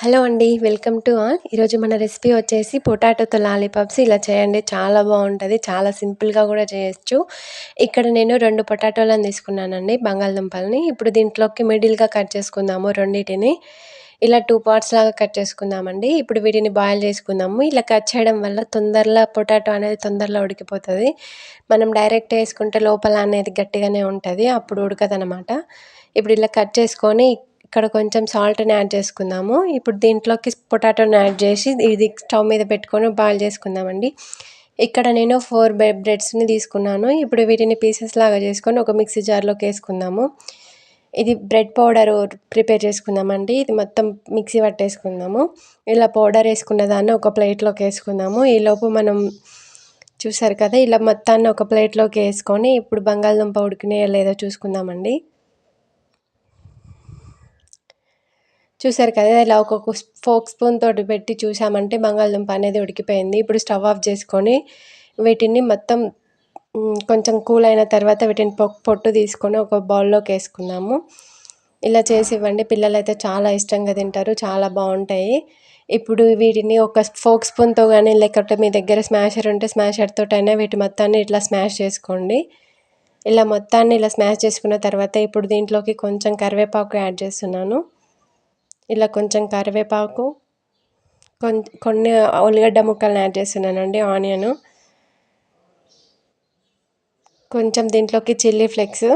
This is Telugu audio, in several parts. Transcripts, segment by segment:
హలో అండి. Welcome to all. ఈరోజు మన రెసిపీ వచ్చేసి పొటాటోతో లాలీపాప్స్. ఇలా చేయండి, చాలా బాగుంటుంది. చాలా సింపుల్గా కూడా చేయొచ్చు. ఇక్కడ నేను 2 పొటాటోలను తీసుకున్నానండి, బంగాళదుంపల్ని. ఇప్పుడు దీంట్లోకి మిడిల్గా కట్ చేసుకుందాము రెండింటిని. ఇలా 2 పార్ట్స్ లాగా కట్ చేసుకుందామండి. ఇప్పుడు వీటిని బాయిల్ చేసుకుందాము. ఇలా కట్ చేయడం వల్ల తొందరగా పొటాటో అనేది తొందరలో ఉడికిపోతుంది. మనం డైరెక్ట్ వేసుకుంటే లోపల అనేది గట్టిగానే ఉంటుంది, అప్పుడు ఉడకదనమాట. ఇప్పుడు ఇలా కట్ చేసుకొని ఇక్కడ కొంచెం సాల్ట్ని యాడ్ చేసుకుందాము. ఇప్పుడు దీంట్లోకి పొటాటోని యాడ్ చేసి ఇది స్టవ్ మీద పెట్టుకొని బాయిల్ చేసుకుందామండి. ఇక్కడ నేను 4 బ్రెడ్స్ని తీసుకున్నాను. ఇప్పుడు వీటిని పీసెస్ లాగా చేసుకొని ఒక మిక్సీ జార్లోకి వేసుకుందాము. ఇది బ్రెడ్ పౌడర్ ప్రిపేర్ చేసుకుందామండి. ఇది మొత్తం మిక్సీ పట్టేసుకుందాము. ఇలా పౌడర్ వేసుకున్న దాన్ని ఒక ప్లేట్లోకి వేసుకుందాము. ఈలోపు మనం చూసారు కదా, ఇలా మొత్తాన్ని ఒక ప్లేట్లోకి వేసుకొని ఇప్పుడు బంగాళదుంప ఉడికినాయో లేదో చూసుకుందామండి. చూసారు కదా, ఇలా ఒక్కొక్క ఫోక్ స్పూన్ తోటి పెట్టి చూసామంటే బంగాళదుంప అనేది ఉడికిపోయింది. ఇప్పుడు స్టవ్ ఆఫ్ చేసుకొని వీటిని మొత్తం కొంచెం కూల్ అయిన తర్వాత వీటిని పొట్టు తీసుకొని ఒక బౌల్లోకి వేసుకుందాము. ఇలా చేసి ఇవ్వండి, పిల్లలైతే చాలా ఇష్టంగా తింటారు, చాలా బాగుంటాయి. ఇప్పుడు వీటిని ఒక ఫోక్ స్పూన్తో కానీ లేకపోతే మీ దగ్గర స్మాషర్ ఉంటే స్మాషర్తో అయినా వీటి మొత్తాన్ని ఇట్లా స్మాష్ చేసుకోండి. ఇలా మొత్తాన్ని ఇలా స్మాష్ చేసుకున్న తర్వాత ఇప్పుడు దీంట్లోకి కొంచెం కరివేపాకు యాడ్ చేస్తున్నాను. ఇలా కొంచెం కరివేపాకు, కొన్ని ఉల్లిగడ్డ ముక్కలను యాడ్ చేస్తున్నానండి, ఆనియను, కొంచెం దీంట్లోకి chilli flakes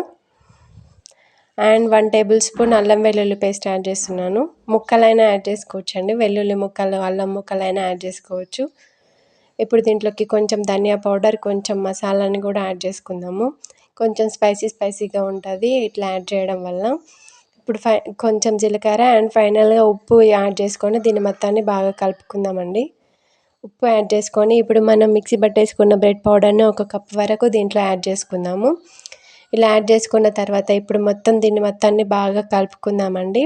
and 1 table spoon అల్లం వెల్లుల్లి పేస్ట్ యాడ్ చేస్తున్నాను. ముక్కలైనా యాడ్ చేసుకోవచ్చండి, వెల్లుల్లి ముక్కలు అల్లం ముక్కలైనా యాడ్ చేసుకోవచ్చు. ఇప్పుడు దీంట్లోకి కొంచెం ధనియా పౌడర్, కొంచెం మసాలాని కూడా యాడ్ చేసుకుందాము. కొంచెం స్పైసీగా ఉంటుంది ఇట్లా యాడ్ చేయడం వల్ల. ఇప్పుడు కొంచెం జీలకర్ర అండ్ ఫైనల్గా ఉప్పు యాడ్ చేసుకొని దీన్ని మొత్తాన్ని బాగా కలుపుకుందామండి. ఉప్పు యాడ్ చేసుకొని ఇప్పుడు మనం మిక్సీ పట్టేసుకున్న బ్రెడ్ పౌడర్ని 1 కప్ వరకు దీంట్లో యాడ్ చేసుకుందాము. ఇలా యాడ్ చేసుకున్న తర్వాత ఇప్పుడు దీన్ని మొత్తాన్ని బాగా కలుపుకుందామండి.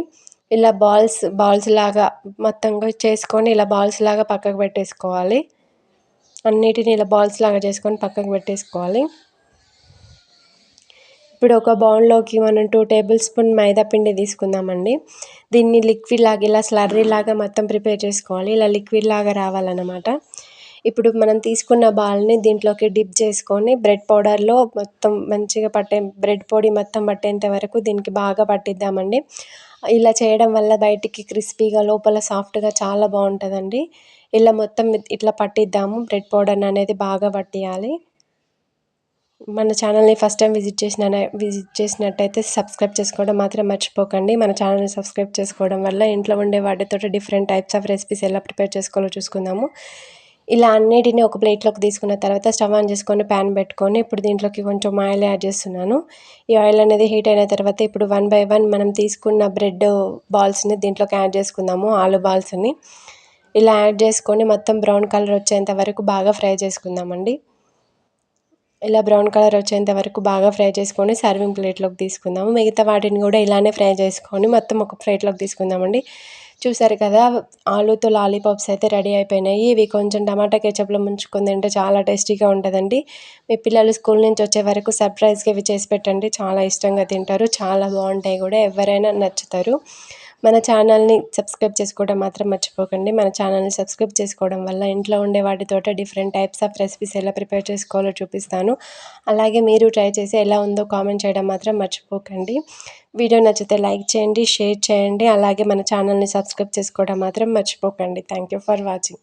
ఇలా బాల్స్ లాగా మొత్తంగా చేసుకొని ఇలా బాల్స్ లాగా పక్కకు పెట్టేసుకోవాలి. అన్నిటిని ఇలా బాల్స్ లాగా చేసుకొని పక్కకు పెట్టేసుకోవాలి. ఇప్పుడు ఒక బౌల్లోకి మనం 2 టేబుల్ స్పూన్ మైదా పిండి తీసుకుందామండి. దీన్ని లిక్విడ్ లాగా ఇలా స్లర్రీ లాగా మొత్తం ప్రిపేర్ చేసుకోవాలి. ఇలా లిక్విడ్ లాగా రావాలన్నమాట. ఇప్పుడు మనం తీసుకున్న బాల్ని దీంట్లోకి డిప్ చేసుకొని బ్రెడ్ పౌడర్లో మొత్తం మంచిగా బ్రెడ్ పొడి మొత్తం పట్టేంత వరకు దీనికి బాగా పట్టిద్దామండి. ఇలా చేయడం వల్ల బయటికి క్రిస్పీగా లోపల సాఫ్ట్గా చాలా బాగుంటుందండి. ఇలా మొత్తం ఇట్లా పట్టిద్దాము. బ్రెడ్ పౌడర్ అనేది బాగా పట్టియాలి. మన ఛానల్ని ఫస్ట్ టైం విజిట్ చేసినట్టయితే సబ్స్క్రైబ్ చేసుకోవడం మాత్రం మర్చిపోకండి. మన ఛానల్ని సబ్స్క్రైబ్ చేసుకోవడం వల్ల ఇంట్లో ఉండే వాటితో డిఫరెంట్ టైప్స్ ఆఫ్ రెసిపీస్ ఎలా ప్రిపేర్ చేసుకోవాలో చూసుకుందాము. ఇలా అన్నిటిని ఒక ప్లేట్లోకి తీసుకున్న తర్వాత స్టవ్ ఆన్ చేసుకొని ప్యాన్ పెట్టుకొని ఇప్పుడు దీంట్లోకి కొంచెం ఆయిల్ యాడ్ చేస్తున్నాను. ఈ ఆయిల్ అనేది హీట్ అయిన తర్వాత ఇప్పుడు 1 బై 1 మనం తీసుకున్న బ్రెడ్ బాల్స్ని దీంట్లోకి యాడ్ చేసుకుందాము, ఆలు బాల్స్ని. ఇలా యాడ్ చేసుకొని మొత్తం బ్రౌన్ కలర్ వచ్చేంత వరకు బాగా ఫ్రై చేసుకుందామండి. ఇలా బ్రౌన్ కలర్ వచ్చేంత వరకు బాగా ఫ్రై చేసుకొని సర్వింగ్ ప్లేట్లోకి తీసుకుందాము. మిగతా వాటిని కూడా ఇలానే ఫ్రై చేసుకొని మొత్తం ఒక ప్లేట్లోకి తీసుకుందామండి. చూసారు కదా, ఆలూతో లాలీపాప్స్ అయితే రెడీ అయిపోయినాయి. ఇవి కొంచెం టమాటా కెచప్లో ముంచుకొని తింటే చాలా టేస్టీగా ఉంటుందండి. మీ పిల్లలు స్కూల్ నుంచి వచ్చే వరకు సర్ప్రైజ్గా ఇవి చేసి పెట్టండి, చాలా ఇష్టంగా తింటారు, చాలా బాగుంటాయి కూడా, ఎవరైనా నచ్చుతారు. మన ఛానల్ని సబ్స్క్రైబ్ చేసుకోవడం మాత్రం మర్చిపోకండి. మన ఛానల్ని సబ్స్క్రైబ్ చేసుకోవడం వల్ల ఇంట్లో ఉండే వాటితోట డిఫరెంట్ టైప్స్ ఆఫ్ రెసిపీస్ ఎలా ప్రిపేర్ చేసుకోవాలో చూపిస్తాను. అలాగే మీరు ట్రై చేసి ఎలా ఉందో కామెంట్ చేయడం మాత్రం మర్చిపోకండి. వీడియో నచ్చితే లైక్ చేయండి, షేర్ చేయండి. అలాగే మన ఛానల్ని సబ్స్క్రైబ్ చేసుకోవడం మాత్రం మర్చిపోకండి. Thank you for watching.